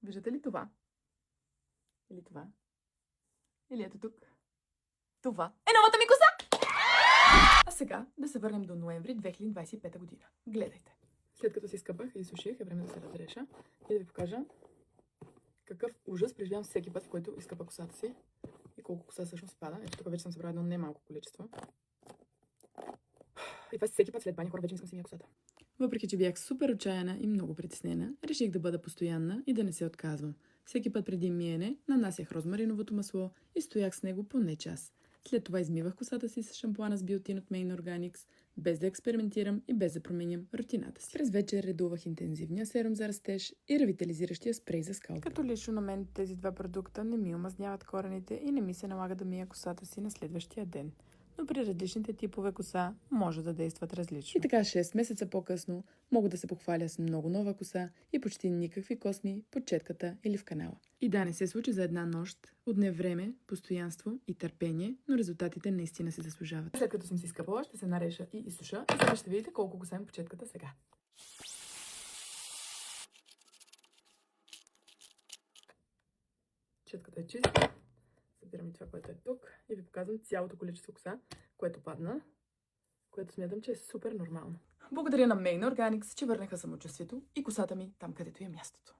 Виждате ли това? Или това? Или ето тук? Това е новата ми коса! А сега да се върнем до ноември 2025 година. Гледайте. След като си изкъпах и суших, е време да се разреша и да ви покажа какъв ужас преживявам всеки път, в който изкъпа косата си и колко коса всъщност пада. Ето тук вече съм събрала едно немалко количество. И това всеки път след бани, хора, вече не искам си мия косата. Въпреки че бях супер отчаяна и много притеснена, реших да бъда постоянна и да не се отказвам. Всеки път преди миене нанасях розмариновото масло и стоях с него поне час. След това измивах косата си с шампуана с биотин от Main Organics, без да експериментирам и без да променям рутината си. През вечер редувах интензивния серум за растеж и ревитализиращия спрей за скалп. Като лично на мен тези два продукта не ми омазняват корените и не ми се налага да мия косата си на следващия ден. Но при различните типове коса може да действат различно. И така 6 месеца по-късно мога да се похваля с много нова коса и почти никакви косми под четката или в канала. И да, не се случи за една нощ, отне време, постоянство и търпение, но резултатите наистина се заслужават. След като съм си изкъпала, ще се нареша и изсуша и сега ще видите колко коса имам по четката сега. Четката е чиста. Събирам и това, което е тук и ви показвам цялото количество коса, което падна, което смятам, че е супер нормално. Благодаря на Main Organics, че върнаха самочувствието и косата ми там, където е мястото.